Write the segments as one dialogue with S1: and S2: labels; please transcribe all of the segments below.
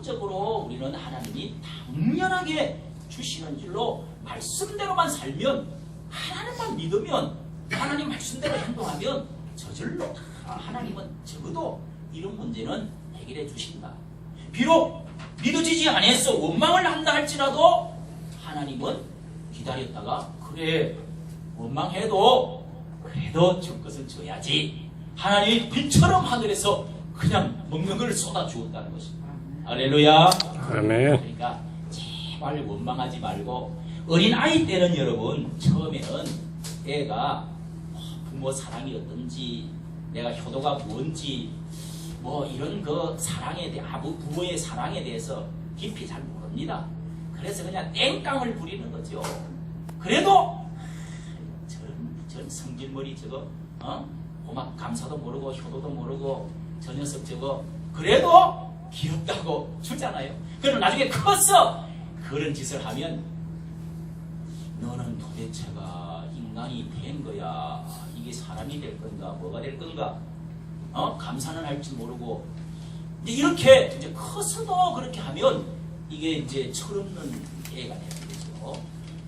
S1: 기본적으로 우리는 하나님이 당연하게 주시는 줄로 말씀대로만 살면, 하나님만 믿으면, 하나님 말씀대로 행동하면 저절로 하나님은 적어도 이런 문제는 해결해 주신다. 비록 믿어지지 않아서 원망을 한다 할지라도 하나님은 기다렸다가, 그래 원망해도 그래도 줄 것은 줘야지, 하나님이 빛처럼 하늘에서 그냥 먹는 걸 쏟아주었다는 것입니다. 할렐루야.
S2: 아멘.
S1: 그러니까 제발 원망하지 말고, 어린아이 때는 여러분 처음에는 애가 부모 사랑이 어떤지, 내가 효도가 뭔지 뭐 이런 그 사랑에 대해, 부모의 사랑에 대해서 깊이 잘 모릅니다. 그래서 그냥 땡깡을 부리는 거죠. 그래도 저런 성질머리 저거 고막 감사도 모르고 효도도 모르고 저 녀석 저거 그래도 귀엽다고 주잖아요. 그럼 나중에 커서 그런 짓을 하면 너는 도대체가 인간이 된 거야, 이게 사람이 될 건가 뭐가 될 건가, 감사는 할 줄 모르고, 이제 이렇게 이제 커서도 그렇게 하면 이게 이제 철없는 애가 되는 거죠.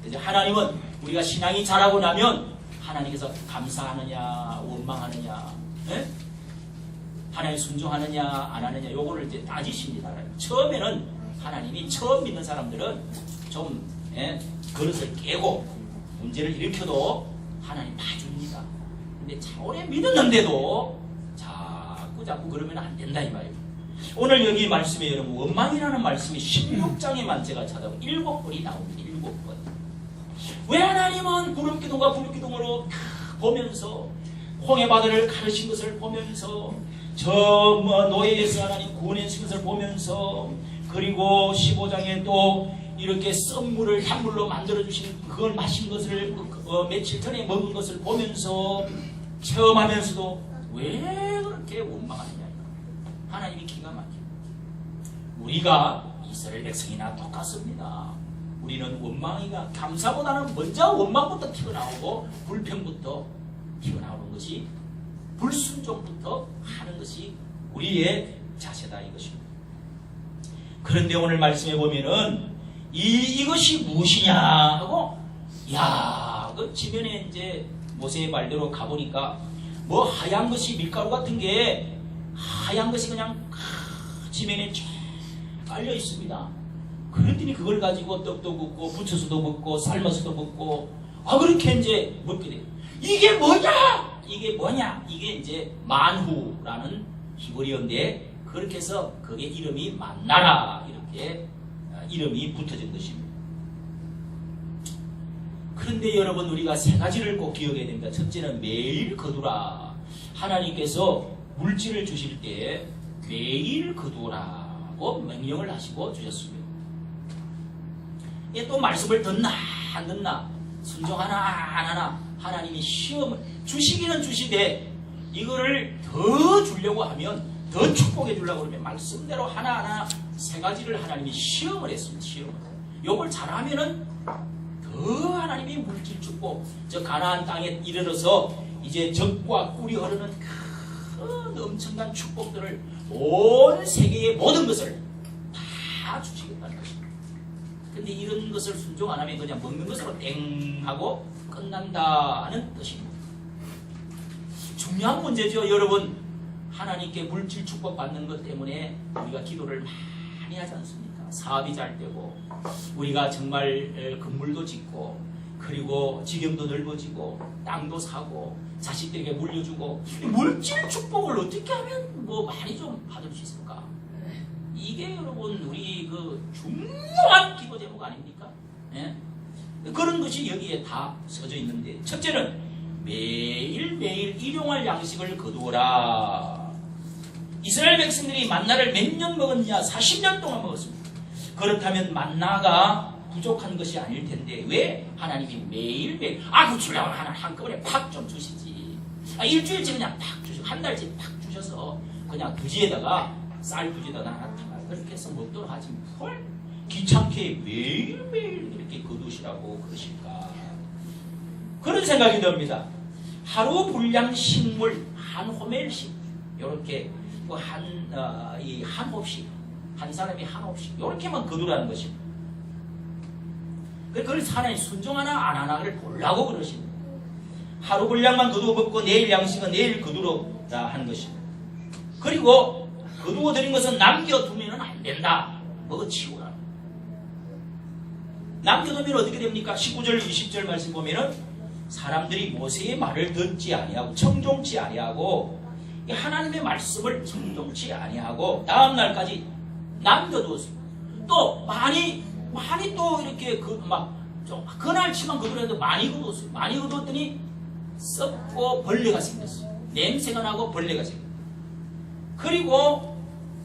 S1: 이제 하나님은 우리가 신앙이 자라고 나면 하나님께서 감사하느냐 원망하느냐, 하나님 순종하느냐 안 하느냐 요거를 이제 따지십니다. 처음에는 하나님이 처음 믿는 사람들은 좀 그릇을 깨고 문제를 일으켜도 하나님 봐줍니다. 근데 오래 믿었는데도 자꾸 그러면 안 된다 이 말이에요. 오늘 여기 말씀에 여러분 원망이라는 말씀이 16장에만 제가 찾아보면 7번이 나옵니다. 7번. 왜 하나님은 구름기둥과 불기둥으로 보면서 홍해바다를 가르친 것을 보면서 저 노예에서 하나님 구원해주신 것을 보면서, 그리고 15장에 또 이렇게 썸물을 향물로 만들어주신 그걸 마신 것을 며칠 전에 먹은 것을 보면서 체험하면서도 왜 그렇게 원망하느냐. 하나님이 기가 막혀. 우리가 이스라엘 백성이나 똑같습니다. 우리는 원망이가 감사보다는 먼저 원망부터 튀어나오고 불평부터 튀어나오는 것이, 불순종부터 하는 것이 우리의 자세다 이것입니다. 그런데 오늘 말씀해 보면은 이것이 무엇이냐 하고, 그 지면에 이제 모세의 말대로 가보니까 뭐 하얀 것이 밀가루 같은 게, 하얀 것이 그냥 지면에 쫙 깔려 있습니다. 그랬더니 그걸 가지고 떡도 굽고 부쳐서도 먹고 삶아서도 먹고 그렇게 이제 먹게 돼요. 이게 뭐냐? 이게 이제 만후라는 히브리어인데, 그렇게 해서 그게 이름이 만나라 이렇게 이름이 붙어진 것입니다. 그런데 여러분 우리가 세 가지를 꼭 기억해야 됩니다. 첫째는 매일 거두라. 하나님께서 물질을 주실 때 매일 거두라고 명령을 하시고 주셨습니다. 또 말씀을 듣나 안 듣나, 순종하나 안 하나, 하나님이 시험을 주시기는 주시되 이거를 더 주려고 하면, 더 축복해 주려고 그러면 말씀대로 하나하나 세 가지를 하나님이 시험을 했습니다. 시험을. 요걸 잘하면은 더 하나님이 물질 축복, 저 가나안 땅에 이르러서 이제 젖과 꿀이 흐르는 큰 엄청난 축복들을, 온 세계의 모든 것을 다 주시겠다는 것입니다. 근데 이런 것을 순종 안 하면 그냥 먹는 것으로 땡 하고 끝난다는 뜻입니다. 중요한 문제죠. 여러분, 하나님께 물질 축복 받는 것 때문에 우리가 기도를 많이 하지 않습니까? 사업이 잘 되고, 우리가 정말 건물도 짓고, 그리고 지경도 넓어지고, 땅도 사고, 자식들에게 물려주고, 물질 축복을 어떻게 하면 뭐 많이 좀 받을 수 있을까? 이게 여러분 우리 그 중요한 기도 제목 아닙니까? 그런 것이 여기에 다 써져 있는데, 첫째는 매일매일 일용할 양식을 거두어라. 이스라엘 백성들이 만나를 몇 년 먹었냐? 40년 동안 먹었습니다. 그렇다면 만나가 부족한 것이 아닐 텐데 왜 하나님이 매일매일 그 주려고 한꺼번에 팍 좀 주시지, 일주일째 그냥 팍 주시고 한 달째 팍 주셔서 그냥 부지에다가 쌀 부지에다가 하나 그렇게 해서 먹도록 하지 뭘 귀찮게 매일매일 이렇게 거두시라고 그러실까? 그런 생각이 듭니다. 하루 분량 식물 한 호멜씩 이렇게 한 홉씩 한 사람이 한없이 이렇게만 거두라는 것입니다. 그래서 하나님 순종하나 안 하나를 보려고 그러십니다. 하루 분량만 거두어 먹고 내일 양식은 내일 거두어라 하는 것입니다. 그리고 거두어 드린 것은 남겨두면 안 된다. 먹어치우라. 남겨두면 어떻게 됩니까? 19절 20절 말씀 보면은 사람들이 모세의 말을 듣지 아니하고 청종치 아니하고 하나님의 말씀을 청종치 아니하고 다음 날까지 남겨두었어요. 또 많이 또 이렇게 그날치만 거두었는데 많이 거두었어요. 많이 거두었더니 썩고 벌레가 생겼어요. 냄새가 나고 벌레가 생겼어요. 그리고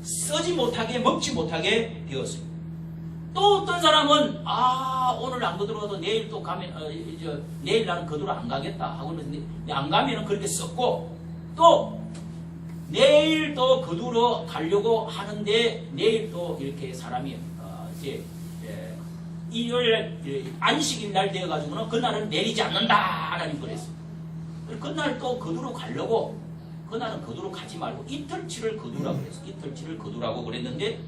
S1: 쓰지 못하게 먹지 못하게 되었어요. 또 어떤 사람은 오늘 안 거두어도 내일 또 가면 내일 나는 거두러 안 가겠다 하고는 안 가면은 그렇게 썩고 또 내일 또 거두러 가려고 하는데 내일 또 이렇게 사람이 이제 일요일 안식일 날 되어가지고는 그날은 내리지 않는다 하나님 그랬어요. 그날 또 거두러 가려고 그날은 거두러 가지 말고 이틀치를 거두라고 그랬어요. 이틀치를 거두라고 그랬는데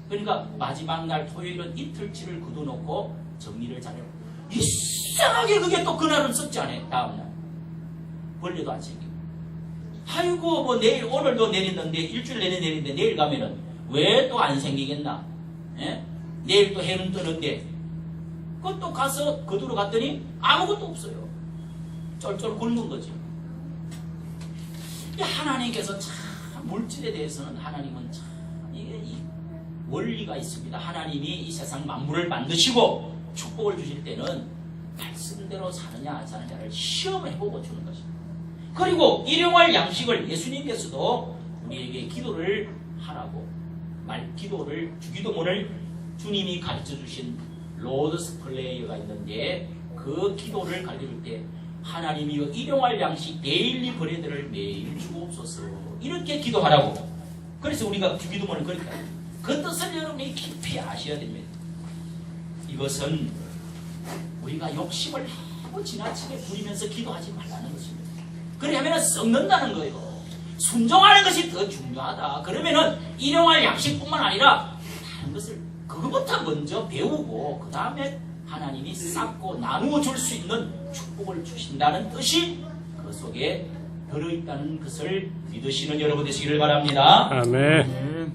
S1: 그러니까 마지막 날 토요일은 이틀치를 거둬놓고 정리를 잘해요. 이상하게 그게 또 그날은 썩지 않아요. 다음날 벌레도 안 생기고 아이고 뭐 내일 오늘도 내리는데 일주일 내내 내리는데 내일 가면은 왜 또 안 생기겠나? 예? 내일 또 해는 뜨는데 그것도 가서 거두러 갔더니 아무것도 없어요. 쫄쫄 굶는 거죠. 하나님께서 참 물질에 대해서는 하나님은 참 이게 원리가 있습니다. 하나님이 이 세상 만물을 만드시고 축복을 주실 때는 말씀대로 사느냐 안 사느냐를 시험해보고 주는 것입니다. 그리고 일용할 양식을 예수님께서도 우리에게 기도를 하라고 기도를 주기도문을 주님이 가르쳐 주신 로드스 플레이어가 있는데 그 기도를 가르칠 때 하나님이여 일용할 양식 데일리 브레드를 매일 주옵소서 이렇게 기도하라고. 그래서 우리가 주기도문을 그렇게 합니다. 그 뜻을 여러분이 깊이 아셔야 됩니다. 이것은 우리가 욕심을 너무 지나치게 부리면서 기도하지 말라는 것입니다. 그러면 썩는다는 거예요. 순종하는 것이 더 중요하다. 그러면은 일용할 양식뿐만 아니라 다른 것을 그것부터 먼저 배우고 그 다음에 하나님이 쌓고 나누어 줄 수 있는 축복을 주신다는 뜻이 그 속에 들어있다는 것을 믿으시는 여러분 되시기를 바랍니다.
S2: 아멘.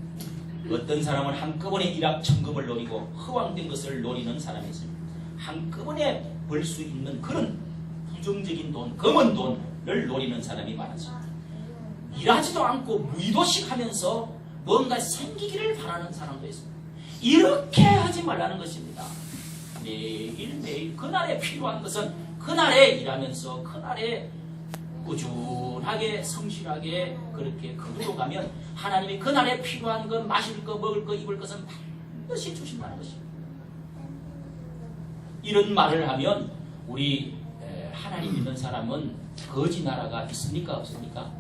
S1: 어떤 사람은 한꺼번에 일확천금을 노리고 허황된 것을 노리는 사람이 있습니다. 한꺼번에 벌 수 있는 그런 부정적인 돈, 검은 돈을 노리는 사람이 많았습니다. 일하지도 않고 무의도식 하면서 뭔가 생기기를 바라는 사람도 있습니다. 이렇게 하지 말라는 것입니다. 매일매일 그날에 필요한 것은 그날에 일하면서 그날에 꾸준하게 성실하게 그렇게 거두어 가면 하나님이 그날에 필요한 것, 마실 것, 먹을 것, 입을 것은 반드시 주신다는 것입니다. 이런 말을 하면 우리 하나님 믿는 사람은 거지 나라가 있습니까? 없습니까?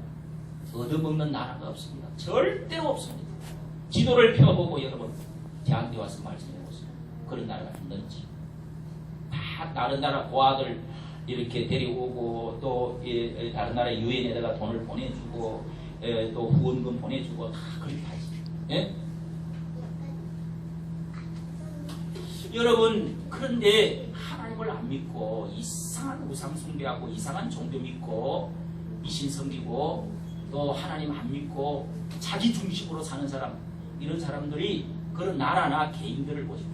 S1: 얻어먹는 나라가 없습니다. 절대로 없습니다. 지도를 펴보고 여러분 대학에 와서 말씀해보세요. 그런 나라가 있는지. 다 다른 나라 고아들 이렇게 데려오고 또 다른 나라 유엔에다가 돈을 보내주고 또 후원금 보내주고 다 그렇게 하지. 예? 여러분 그런데 하나님을 안 믿고 이상한 우상 숭배하고 이상한 종교 믿고 미신 섬기고 또 하나님 안 믿고 자기 중심으로 사는 사람 이런 사람들이 그런 나라나 개인들을 보십시오.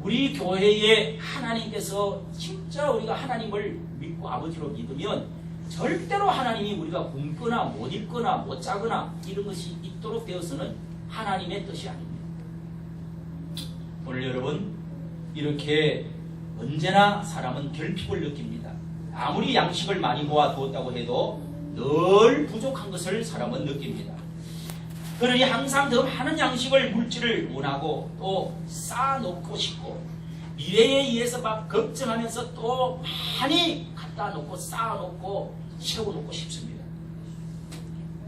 S1: 우리 교회에 하나님께서 진짜 우리가 하나님을 믿고 아버지로 믿으면 절대로 하나님이 우리가 굶거나 못 입거나 못 자거나 이런 것이 있도록 되어서는 하나님의 뜻이 아닙니다. 오늘 여러분 이렇게 언제나 사람은 결핍을 느낍니다. 아무리 양식을 많이 모아두었다고 해도 늘 부족한 것을 사람은 느낍니다. 그러니 항상 더 많은 양식을 물질을 원하고 또 쌓아놓고 싶고 미래에 의해서 막 걱정하면서 또 많이 갖다 놓고 쌓아놓고 세워놓고 싶습니다.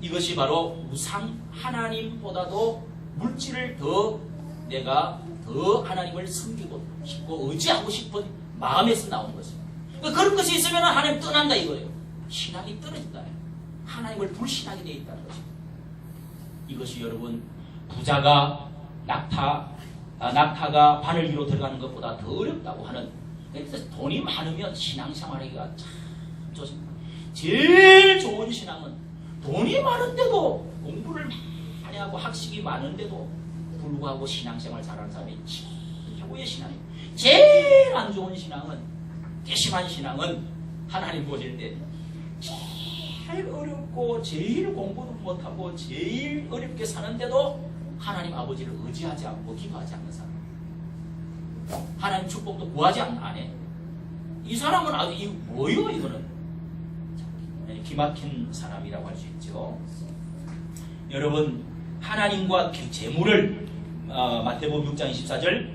S1: 이것이 바로 우상 하나님보다도 물질을 더 내가 더 하나님을 섬기고 싶고 의지하고 싶은 마음에서 나오는 것입니다. 그런 것이 있으면 하나님 떠난다 이거예요. 신앙이 떨어진다. 하나님을 불신하게 되어 있다는 것입니다. 이것이 여러분 부자가 낙타가 바늘 위로 들어가는 것보다 더 어렵다고 하는. 그래서 돈이 많으면 신앙생활하기가 참 좋습니다. 제일 좋은 신앙은 돈이 많은데도 공부를 많이 하고 학식이 많은데도 불구하고 신앙생활 잘하는 사람이 최고의 신앙이에요. 제일 안 좋은 신앙은, 괘씸한 신앙은 하나님 보실 때 제일 어렵고 제일 공부도 못하고 제일 어렵게 사는데도 하나님 아버지를 의지하지 않고 기도하지 않는 사람, 하나님 축복도 구하지 안 해. 이 사람은 아주 뭐요 이거는 기막힌 사람이라고 할 수 있죠. 여러분, 하나님과 재물을 마태복음 6장 24절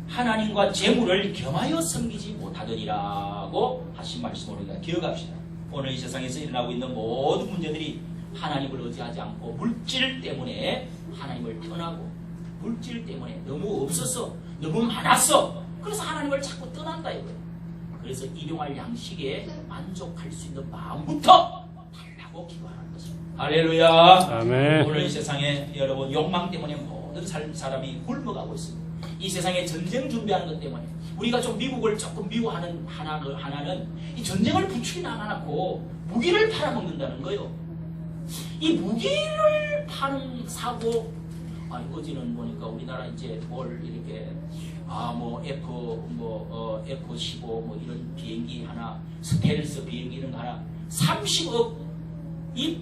S1: 하나님과 재물을 겸하여 섬기지 못하더니라고 하신 말씀을 우리가 기억합시다. 오늘 이 세상에서 일어나고 있는 모든 문제들이 하나님을 의지하지 않고 물질 때문에 하나님을 떠나고, 물질 때문에 너무 없어서 너무 많았어, 그래서 하나님을 자꾸 떠난다 이거예요. 그래서 일용할 양식에 만족할 수 있는 마음부터 달라고 기도하는 것입니다. 할렐루야.
S2: 아멘.
S1: 오늘 이 세상에 여러분 욕망 때문에 모든 사람이 굶어가고 있습니다. 이 세상에 전쟁 준비하는 것 때문에 우리가 좀 미국을 조금 미워하는 하나는 이 전쟁을 부추기 나가놓고 무기를 팔아먹는다는 거예요. 이 무기를 파는 사고, 아니 어제는 보니까 우리나라 이제 뭘 이렇게 F-15 뭐 이런 비행기 하나, 스텔스 비행기 이런 거 하나 30억, 이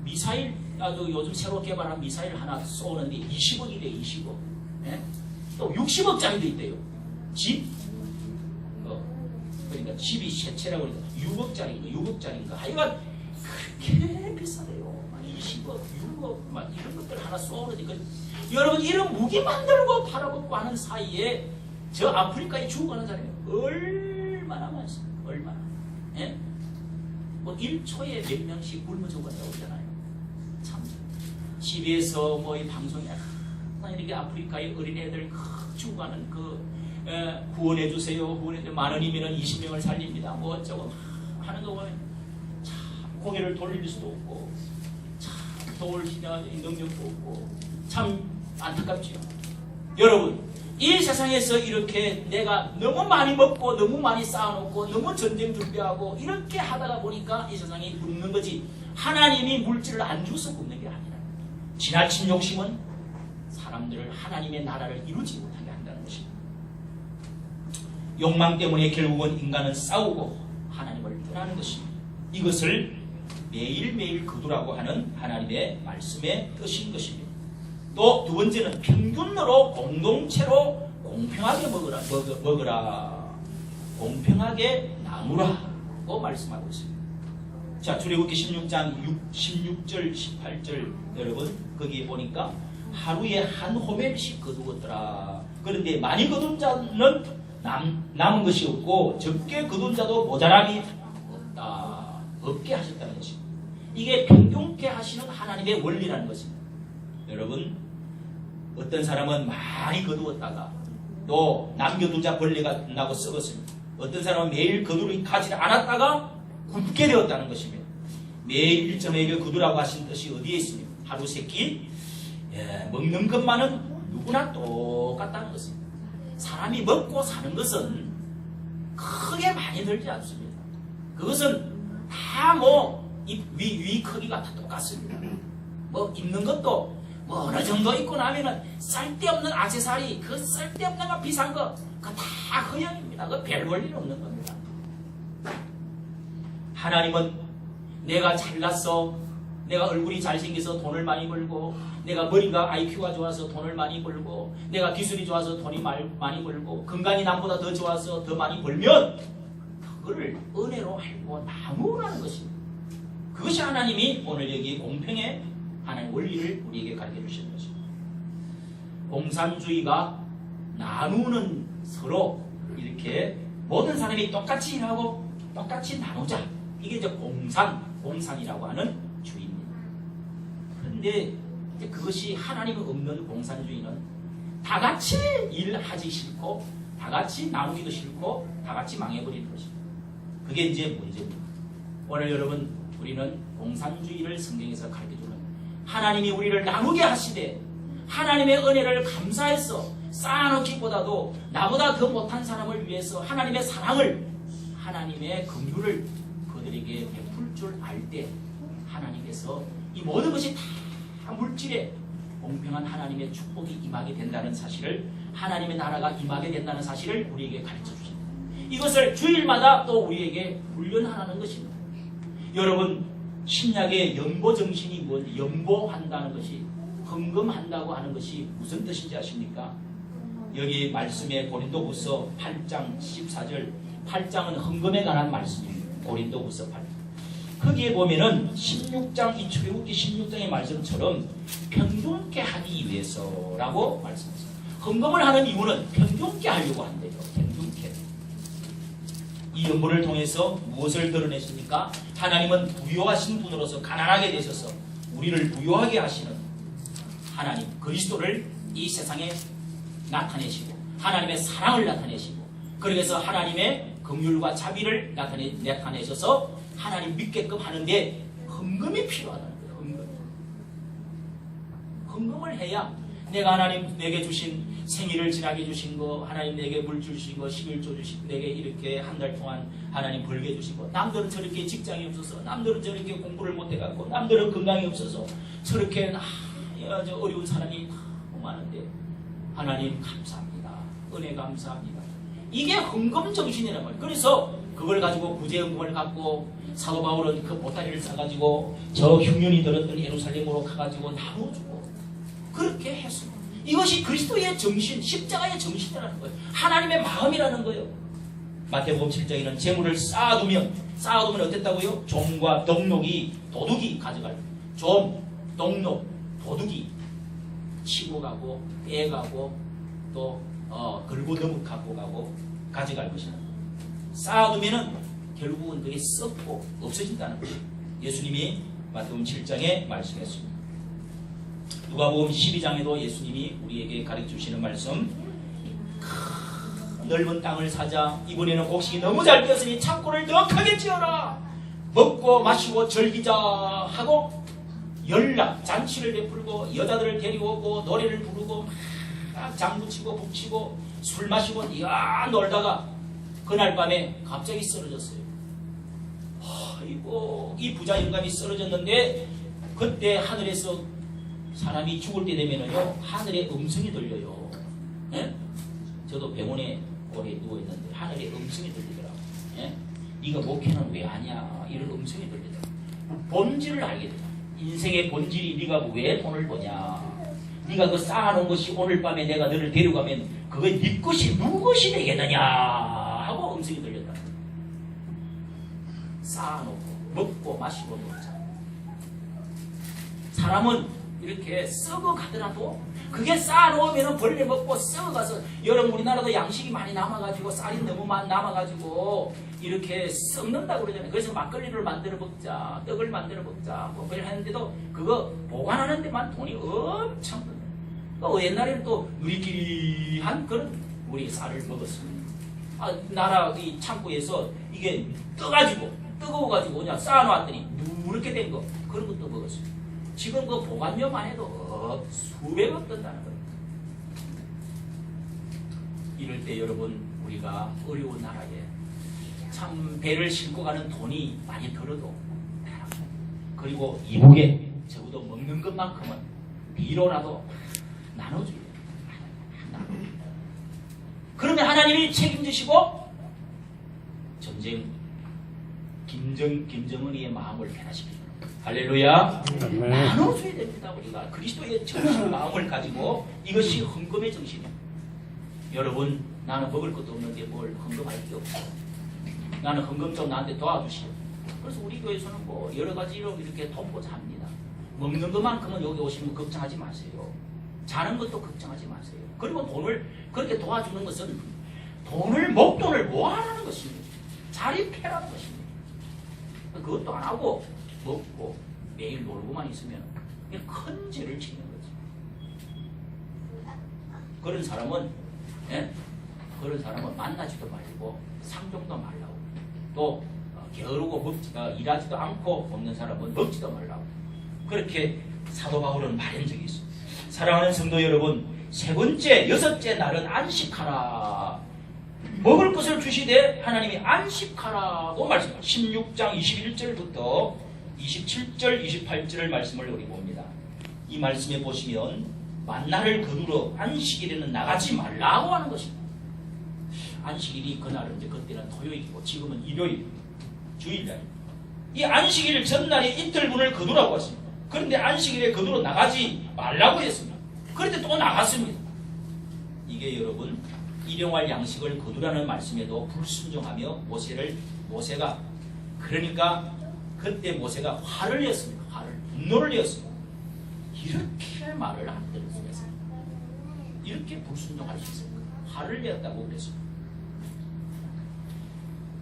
S1: 미사일, 요즘 새로 개발한 미사일 하나 쏘는데 20억이래. 20억. 네? 또 60억짜리도 있대요. 집, 그러니까 집이 세 채라고 그러니까 6억짜리인가. 하여간 그렇게 비싸대요. 20억, 6억, 막 이런 것들 하나 쏘는데, 여러분, 이런 무기 만들고 팔아먹고 하는 사이에 저 아프리카에 죽어가는 사람이 얼마나 많습니까? 얼마나. 예? 뭐 1초에 몇 명씩 굶어 죽어가냐고 그러잖아요. 참. TV에서 뭐 이 방송에 이렇게 아프리카의 어린애들 죽어가는 구원해주세요. 구원해주세요. 10,000원이면 20명을 살립니다. 뭐 어쩌고 하는 거 보면 참 고개를 돌릴 수도 없고, 참 도울 능력도 없고, 참 안타깝죠. 여러분, 이 세상에서 이렇게 내가 너무 많이 먹고 너무 많이 쌓아놓고 너무 전쟁 준비하고 이렇게 하다가 보니까 이 세상이 굶는 거지, 하나님이 물질을 안 주서 굶는 게 아니라 지나친 욕심은 사람들을 하나님의 나라를 이루지 못하게 한다는 것입니다. 욕망 때문에 결국은 인간은 싸우고 하나님을 떠나는 것입니다. 이것을 매일매일 거두라고 하는 하나님의 말씀의 뜻인 것입니다. 또 두 번째는 평균으로 공동체로 공평하게 먹으라. 공평하게 나누라고 말씀하고 있습니다. 자, 출애굽기 16장 16절 18절 여러분 거기에 보니까 하루에 한 호멜씩 거두었더라. 그런데 많이 거둔 자는 남은 것이 없고 적게 거둔 자도 모자람이 없게 하셨다는 것입니다. 이게 평균케 하시는 하나님의 원리라는 것입니다. 여러분, 어떤 사람은 많이 거두었다가 또 남겨둔 자 벌레가 나고 썩었습니다. 어떤 사람은 매일 거두를 가지 않았다가 굶게 되었다는 것입니다. 매일 1.1을 거두라고 하신 뜻이 어디에 있습니까? 하루 세 끼 먹는 것만은 누구나 똑같다는 것입니다. 사람이 먹고 사는 것은 크게 많이 들지 않습니다. 그것은 다 위 크기가 다 똑같습니다. 뭐 입는 것도 뭐 어느 정도 입고 나면은 쓸데없는 액세서리, 그 쓸데없는 거 비싼 거, 그거 다 허영입니다. 그거 별 볼일 없는 겁니다. 하나님은 내가 잘났어, 내가 얼굴이 잘생겨서 돈을 많이 벌고, 내가 머리가 IQ가 좋아서 돈을 많이 벌고, 내가 기술이 좋아서 돈이 많이 벌고, 건강이 남보다 더 좋아서 더 많이 벌면 그거를 은혜로 알고 나누라는 것입니다. 그것이 하나님이 오늘 여기 공평의 하나님의 원리를 우리에게 가르쳐 주시는 것입니다. 공산주의가 나누는, 서로 이렇게 모든 사람이 똑같이 일하고 똑같이 나누자, 이게 이제 공산이라고 하는 주의입니다. 그런데 이제 그것이 하나님 없는 공산주의는 다 같이 일하기 싫고 다 같이 나누기도 싫고 다 같이 망해버리는 것입니다. 그게 이제 문제입니다. 오늘 여러분, 우리는 공산주의를 성경에서 가르쳐주는, 하나님이 우리를 나누게 하시되 하나님의 은혜를 감사해서 쌓아놓기보다도 나보다 더 못한 사람을 위해서 하나님의 사랑을, 하나님의 긍휼을 그들에게 베풀 줄 알 때 하나님께서 이 모든 것이 다 물질에 공평한 하나님의 축복이 임하게 된다는 사실을, 하나님의 나라가 임하게 된다는 사실을 우리에게 가르쳐 주십니다. 이것을 주일마다 또 우리에게 훈련하라는 것입니다. 여러분, 신약의 연보 정신이 뭔지, 연보한다는 것이, 헌금한다고 하는 것이 무슨 뜻인지 아십니까? 여기 말씀에 고린도후서 8장 14절, 8장은 헌금에 관한 말씀입니다. 고린도후서 8장. 거기에 보면은 16장, 이 출애굽기 16장의 말씀처럼 평균케 하기 위해서라고 말씀하셨습니다. 헌금을 하는 이유는 평균케 하려고 한대요. 평균케. 이 연보를 통해서 무엇을 드러내십니까? 하나님은 부요하신 분으로서 가난하게 되셔서 우리를 부요하게 하시는 하나님 그리스도를 이 세상에 나타내시고 하나님의 사랑을 나타내시고, 그래서 하나님의 긍휼과 자비를 나타내셔서 하나님 믿게끔 하는데 헌금이 필요하다는 거예요. 헌금을 해야 내가 하나님 내게 주신 생일을 지나게 주신 거, 하나님 내게 물 주신 거, 11조 주신 내게 이렇게 한 달 동안 하나님 벌게 주시고, 남들은 저렇게 직장이 없어서, 남들은 저렇게 공부를 못해갖고, 남들은 건강이 없어서 저렇게 저 어려운 사람이 너무 많은데 하나님 감사합니다. 은혜 감사합니다. 이게 헌금 정신이란 말이에요. 그래서 그걸 가지고 구제헌금을 갖고 사도 바울은 그 보따리를 싸가지고 저 흉년이 들었던 예루살렘으로 가가지고 나눠주고 그렇게 했습니다. 이것이 그리스도의 정신, 십자가의 정신이라는 거예요. 하나님의 마음이라는 거예요. 마태복음 7장에는 재물을 쌓아두면 어땠다고요? 종과 도둑이 가져갈, 종, 동록, 도둑이 치고 가고 빼가고 또 걸고 너무 갖고 가고 가져갈 것이다. 쌓아두면은 결국은 그게 썩고 없어진다는 거예요. 예수님이 마태복음 7장에 말씀했습니다. 누가복음 12장에도 예수님이 우리에게 가르쳐 주시는 말씀, 넓은 땅을 사자. 이번에는 곡식이 너무 잘 피었으니 창고를 더 크게 지어라. 먹고 마시고 즐기자 하고 연락 잔치를 베풀고 여자들을 데려오고 노래를 부르고 막 장구치고 북치고 술 마시고 놀다가 그날 밤에 갑자기 쓰러졌어요. 아이고, 이 부자 영감이 쓰러졌는데 그때 하늘에서 사람이 죽을 때 되면은요 하늘에 음성이 들려요. 예? 저도 병원에 오래 누워있는데 하늘에 음성이 들리더라고요. 예? 네가 목회는 왜 하냐 이런 음성이 들리더라고요. 본질을 알게 돼요. 인생의 본질이 네가 왜 돈을 버냐, 네가 그 쌓아놓은 것이 오늘 밤에 내가 너를 데려가면 그거 네 것이 누구 것이 되겠느냐 하고 음성이 들렸다. 쌓아놓고 먹고 마시고 놀자. 사람은 이렇게 썩어가더라도 그게 쌓아놓으면 벌레 먹고 썩어가서, 여러분 우리나라도 양식이 많이 남아가지고 쌀이 너무 많이 남아가지고 이렇게 썩는다고 그러잖아요. 그래서 막걸리를 만들어 먹자, 떡을 만들어 먹자 뭐 그걸 하는데도 그거 보관하는 데만 돈이 엄청 든다. 또 옛날에는 또 우리끼리 그런 우리 쌀을 먹었습니다. 나라 이 창고에서 이게 뜨거워가지고 그냥 쌓아놓았더니 누렇게 된 거, 그런 것도 먹었습니다. 지금 그 보관료만 해도 수백억 든다는 거예요. 이럴 때 여러분, 우리가 어려운 나라에 참 배를 싣고 가는 돈이 많이 들어도, 그리고 이북에 적어도 먹는 것만큼은 비로라도 나눠줘야 돼요. 그러면 하나님이 책임지시고 전쟁 김정은이의 마음을 변화시킵니다. 할렐루야. 나눠줘야 됩니다. 우리가 그리스도의 정신 마음을 가지고, 이것이 헌금의 정신이에요. 여러분, 나는 먹을 것도 없는데 뭘 헌금할 게 없어. 나는 헌금 좀 나한테 도와주시오. 그래서 우리 교회에서는 뭐 여러 가지로 이렇게 돕고자 합니다. 먹는 것만큼은 여기 오시면 걱정하지 마세요. 자는 것도 걱정하지 마세요. 그리고 돈을 그렇게 도와주는 것은 목돈을 모아라는 것입니다. 자립해라는 것입니다. 그것도 안 하고 먹고 매일 놀고만 있으면 큰 죄를 짓는 거죠. 그런 사람은 만나지도 말고 상종도 말라고, 또 게으르고 일하지도 않고 먹는 사람은 먹지도 말라고, 그렇게 사도 바울은 말한 적이 있습니다. 사랑하는 성도 여러분, 세 번째, 여섯째 날은 안식하라. 먹을 것을 주시되 하나님이 안식하라고 말씀합니다. 16장 21절부터 27절, 28절을 말씀을 우리 봅니다. 이 말씀에 보시면 만나를 거두러 안식일에는 나가지 말라고 하는 것입니다. 안식일이 그날은 이제 그때는 토요일이고 지금은 일요일, 주일날. 이 안식일 전날에 이틀분을 거두라고 했습니다. 그런데 안식일에 거두러 나가지 말라고 했습니다. 그런데 또 나갔습니다. 이게 여러분 일용할 양식을 거두라는 말씀에도 불순종하며 모세가 그러니까 그때 모세가 화를 냈습니다. 분노를 냈습니다. 이렇게 말을 안 들을 수가 있어요. 이렇게 불순종할 수 있습니까? 화를 냈다고 그랬습니다.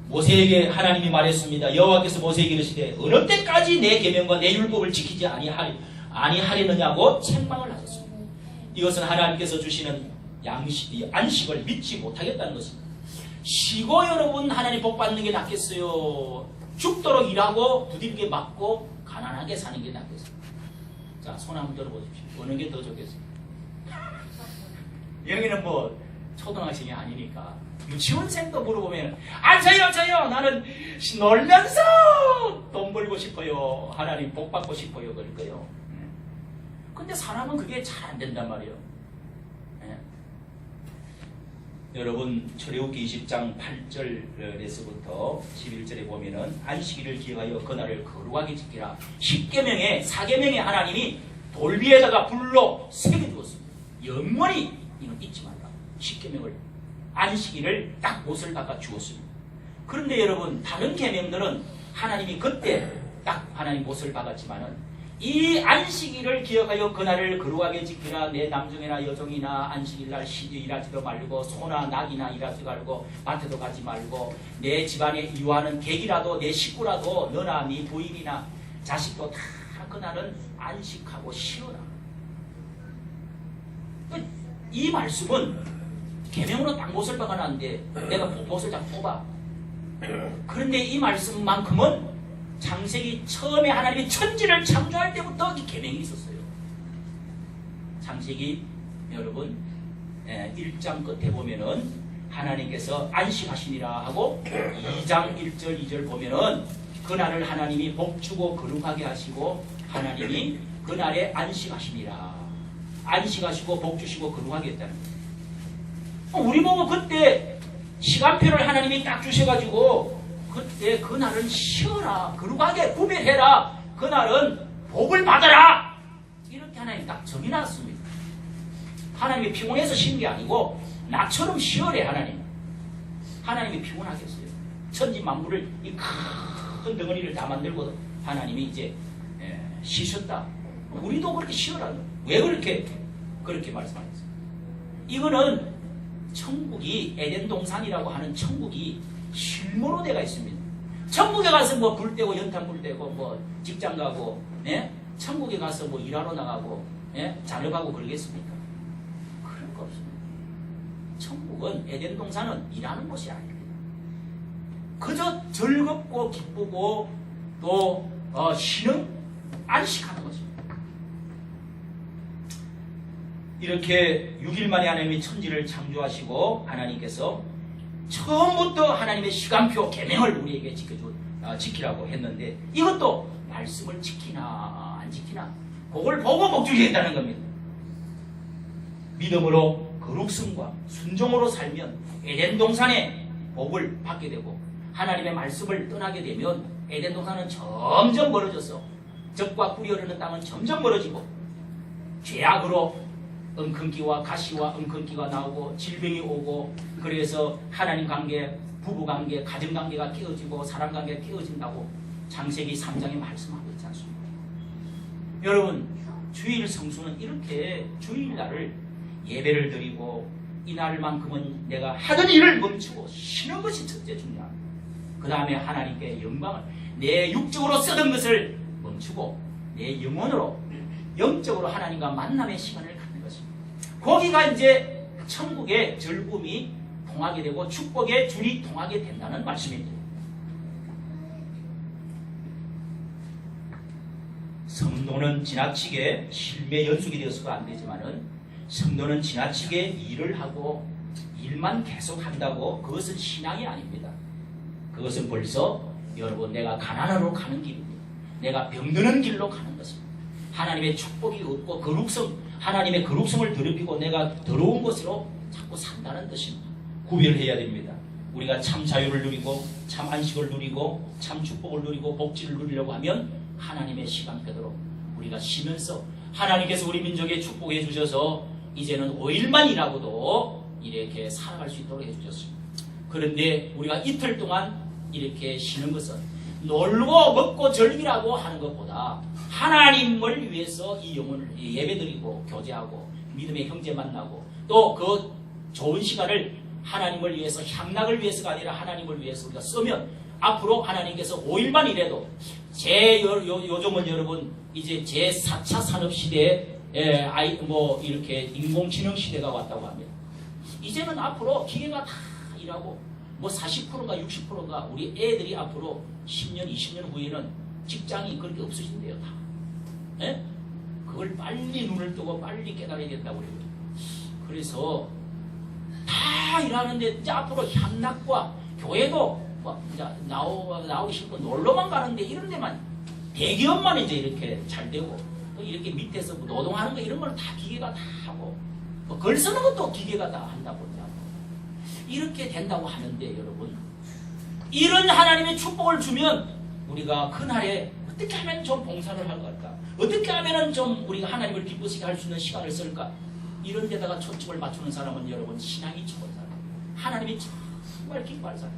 S1: 모세에게 하나님이 말했습니다. 여호와께서 모세에게 이르시되 어느 때까지 내 계명과 내 율법을 지키지 아니하려느냐고 책망을 하셨습니다. 이것은 하나님께서 주시는 안식을 믿지 못하겠다는 것입니다. 쉬고 여러분 하나님 복 받는 게 낫겠어요? 죽도록 일하고 두들겨 맞고 가난하게 사는 게 낫겠어요? 자, 손 한번 들어보십시오. 어느 게 더 좋겠어요? 여기는 뭐 초등학생이 아니니까 유치원생도 물어보면 저요 나는 놀면서 돈 벌고 싶어요. 하나님 복 받고 싶어요. 그럴 거예요. 근데 사람은 그게 잘 안 된단 말이에요. 여러분 출애굽기 20장 8절에서부터 11절에 보면은 안식일을 기억하여 그날을 거룩하게 지키라. 10계명에 4계명에 하나님이 돌 위에다가 불로 새겨주었습니다. 영원히 이는 잊지 말라. 10계명을 안식일을 딱 못을 닦아 주었습니다. 그런데 여러분 다른 계명들은 하나님이 그때 딱 하나님 못을 박았지만은 이 안식일을 기억하여 그날을 거룩하게 지키라. 내 남종이나 여종이나 안식일날 일하지도 말고 소나 낙이나 일하지 말고 밭에도 가지 말고 내 집안에 유하는 객이라도 내 식구라도 너나 네 부인이나 자식도 다 그날은 안식하고 쉬어라. 이 말씀은 계명으로 딱 못을 박아놨는데 내가 못을 딱 뽑아. 그런데 이 말씀만큼은 창세기 처음에 하나님이 천지를 창조할 때부터 이 계명이 있었어요. 창세기 여러분 1장 끝에 보면은 하나님께서 안식하시니라 하고 2장 1절 2절 보면은 그날을 하나님이 복주고 거룩하게 하시고 하나님이 그날에 안식하시니라. 안식하시고 복주시고 거룩하게 했다는 거예요. 우리 보고 그때 시간표를 하나님이 딱 주셔가지고 그때 그날은 쉬어라. 거룩하게 구별해라. 그날은 복을 받아라. 이렇게 하나님 딱 정해놨습니다. 하나님이 피곤해서 쉰 게 아니고 나처럼 쉬어래 하나님. 하나님이 피곤하겠어요. 천지 만물을 이 큰 덩어리를 다 만들고 하나님이 이제 쉬셨다. 우리도 그렇게 쉬어라. 왜 그렇게 말씀하셨어요? 이거는 천국이 에덴 동산이라고 하는 천국이 실무로 되어 있습니다. 천국에 가서 뭐 불 떼고 연탄 불 떼고 뭐 직장 가고 천국에 가서 뭐 일하러 나가고 잔업하고 그러겠습니까? 그럴 거 없습니다. 천국은 에덴 동산은 일하는 곳이 아닙니다. 그저 즐겁고 기쁘고 또 쉬는 안식하는 것입니다. 이렇게 6일 만에 하나님이 천지를 창조하시고 하나님께서 처음부터 하나님의 시간표 계명을 우리에게 지키라고 했는데 이것도 말씀을 지키나 안 지키나 그걸 보고 복주시겠다는 겁니다. 믿음으로 거룩성과 순종으로 살면 에덴 동산의 복을 받게 되고 하나님의 말씀을 떠나게 되면 에덴 동산은 점점 멀어져서 적과 꿀이 흐르는 땅은 점점 멀어지고 죄악으로 엉큼기와 가시와 엉큼기가 나오고 질병이 오고 그래서 하나님 관계, 부부 관계, 가정 관계가 깨어지고 사람 관계가 깨어진다고 창세기 3장에 말씀하고 있지 않습니까? 여러분 주일 성수는 이렇게 주일날을 예배를 드리고 이날만큼은 내가 하던 일을 멈추고 쉬는 것이 첫째 중요합니다. 그 다음에 하나님께 영광을 내 육적으로 쓰던 것을 멈추고 내 영혼으로 영적으로 하나님과 만남의 시간을 갖는 것입니다. 거기가 이제 천국의 즐거움이 통하게 되고 축복의 줄이 통하게 된다는 말씀입니다. 성도는 지나치게 실매 연속이 되어서가 안 되지만은 성도는 지나치게 일을 하고 일만 계속 한다고 그것은 신앙이 아닙니다. 그것은 벌써 여러분 내가 가난하러 가는 길입니다. 내가 병드는 길로 가는 것입니다. 하나님의 축복이 없고 하나님의 거룩성을 더럽히고 내가 더러운 것으로 자꾸 산다는 뜻입니다. 구별해야 됩니다. 우리가 참 자유를 누리고 참 안식을 누리고 참 축복을 누리고 복지를 누리려고 하면 하나님의 시간표대로 우리가 쉬면서 하나님께서 우리 민족에 축복해 주셔서 이제는 5일만 일하고도 이렇게 살아갈 수 있도록 해주셨습니다. 그런데 우리가 이틀 동안 이렇게 쉬는 것은 놀고 먹고 즐기라고 하는 것보다 하나님을 위해서 이 영혼을 예배드리고 교제하고 믿음의 형제 만나고 또 그 좋은 시간을 하나님을 위해서 향락을 위해서가 아니라 하나님을 위해서 우리가 쓰면 앞으로 하나님께서 5일만 일해도 요즘은 여러분 이제 제4차 산업시대에 이렇게 인공지능 시대가 왔다고 합니다. 이제는 앞으로 기계가 다 일하고 40%인가 60%인가 우리 애들이 앞으로 10년, 20년 후에는 직장이 그렇게 없어진대요, 다. 예? 그걸 빨리 눈을 뜨고 빨리 깨달아야 된다고 그래요. 그래서 다 일하는데 이제 앞으로 향락과 교회도 나오기 싫고 놀러만 가는데 이런 데만 대기업만 이제 이렇게 잘 되고 또 이렇게 밑에서 노동하는 거 이런 거는 다 기계가 다 하고 글 쓰는 것도 기계가 다 한다고 그러고 이렇게 된다고 하는데 여러분 이런 하나님의 축복을 주면 우리가 그날에 어떻게 하면 좀 봉사를 할 걸까? 어떻게 하면 좀 우리가 하나님을 기쁘시게 할 수 있는 시간을 쓸까? 이런 데다가 초점을 맞추는 사람은 여러분 신앙이 좋은 사람, 하나님이 정말 기뻐할 사람,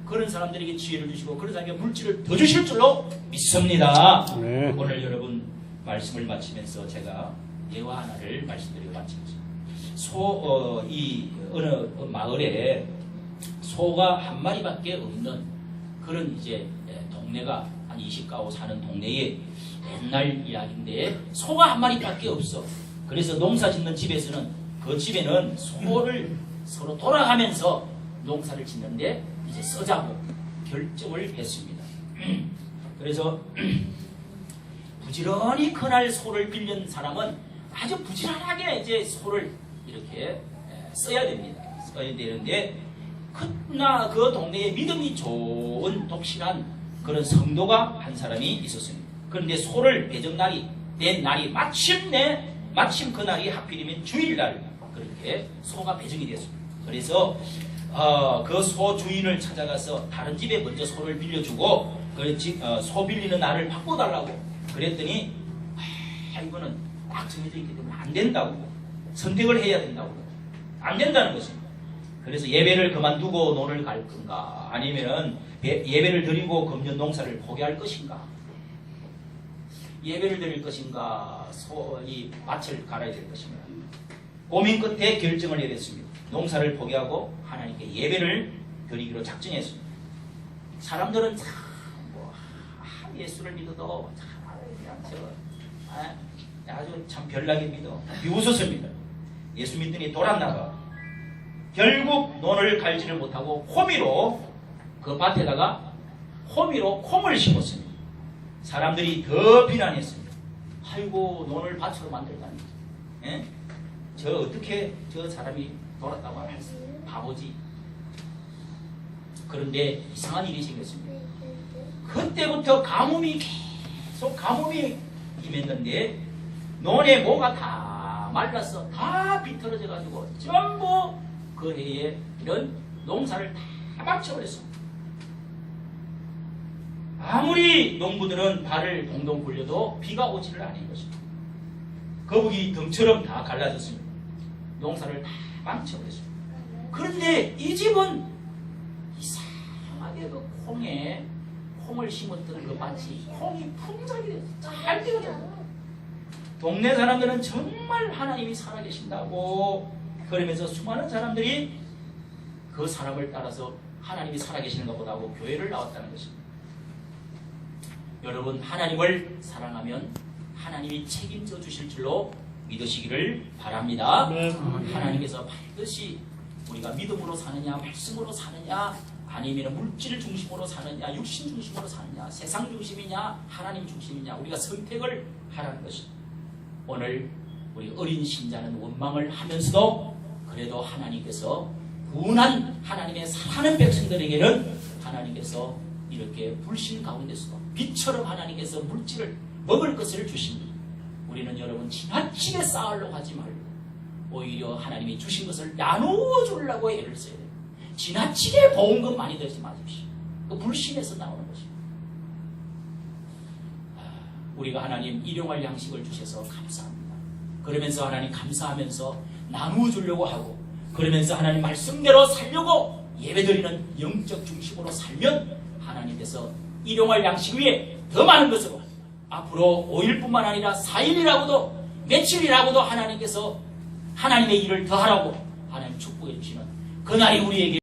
S1: 그런 사람들에게 지혜를 주시고 그런 사람에게 물질을 더 주실 줄로 믿습니다. 네. 오늘 여러분 말씀을 마치면서 제가 예화 하나를 말씀드리고 마치겠습니다. 이 어느 마을에 소가 한 마리밖에 없는 그런 이제 동네가 한 20가구 사는 동네의 옛날 이야기인데 소가 한 마리밖에 없어. 그래서 농사 짓는 집에서는 그 집에는 소를 서로 돌아가면서 농사를 짓는데 이제 쓰자고 결정을 했습니다. 그래서 부지런히 그날 소를 빌린 사람은 아주 부지런하게 이제 소를 이렇게 써야 됩니다. 써야 되는데 그러나 그 동네에 믿음이 좋은 독실한 그런 성도가 한 사람이 있었습니다. 그런데 소를 배정날이 낸 날이 마침 그 날이 하필이면 주일날 그렇게 소가 배정이 됐습니다. 그래서 그 소 주인을 찾아가서 다른 집에 먼저 소를 빌려주고 소 빌리는 날을 바꿔달라고 그랬더니 이거는 딱 정해져 있기 때문에 안 된다고 선택을 해야 된다고 안 된다는 것입니다. 그래서 예배를 그만두고 논을 갈 건가 아니면은 예배를 드리고 금년 농사를 포기할 것인가 예배를 드릴 것인가 이 밭을 갈아야 될 것인가 고민 끝에 결정을 내렸습니다. 농사를 포기하고 하나님께 예배를 드리기로 작정했습니다. 사람들은 참 예수를 믿어도 아주 참 별나게 믿어 비웃었습니다. 예수 믿더니 돌았나봐. 결국 논을 갈지를 못하고 호미로 그 밭에다가 호미로 콩을 심었습니다. 사람들이 더 비난했습니다. 아이고 논을 밭으로 만들다니. 예? 저 어떻게 저 사람이 돌았다고 할수 바보지. 그런데 이상한 일이 생겼습니다. 그때부터 가뭄이 임했는데 논에 뭐가 다 말랐어. 다 비틀어져 가지고 전부 그 해에 이런 농사를 다 망쳐버렸습니다. 아무리 농부들은 발을 동동 굴려도 비가 오지를 않은 것입니다. 거북이 등처럼 다 갈라졌습니다. 농사를 다 망쳐버렸습니다. 그런데 이 집은 이상하게 그 콩을 심었던 그 밭이 콩이 풍작이 됐어요. 잘 되어졌어요. 동네 사람들은 정말 하나님이 살아계신다고 그러면서 수많은 사람들이 그 사람을 따라서 하나님이 살아계시는 것보다 하고 교회를 나왔다는 것입니다. 여러분 하나님을 사랑하면 하나님이 책임져 주실 줄로 믿으시기를 바랍니다. 하나님께서 반드시 우리가 믿음으로 사느냐 말씀으로 사느냐 아니면 물질 중심으로 사느냐, 육신 중심으로 사느냐, 세상 중심이냐, 하나님 중심이냐, 우리가 선택을 하라는 것입니다. 오늘 우리 어린 신자는 원망을 하면서도 그래도 하나님께서 구원한 하나님의 사랑하는 백성들에게는 하나님께서 이렇게 불신 가운데서도 빛처럼 하나님께서 물질을 먹을 것을 주십니다. 우리는 여러분 지나치게 쌓으려고 하지 말고 오히려 하나님이 주신 것을 나누어 주려고 애를 써야 돼요. 지나치게 보험금 많이 들지 마십시오. 그 불신에서 나오는 것입니다. 우리가 하나님 일용할 양식을 주셔서 감사합니다. 그러면서 하나님 감사하면서 나누어 주려고 하고, 그러면서 하나님 말씀대로 살려고 예배드리는 영적 중심으로 살면 하나님께서 일용할 양식 위에 더 많은 것으로 앞으로 5일뿐만 아니라 4일이라고도 며칠이라고도 하나님께서 하나님의 일을 더하라고 하나님 축복해 주시는 그날이 우리에게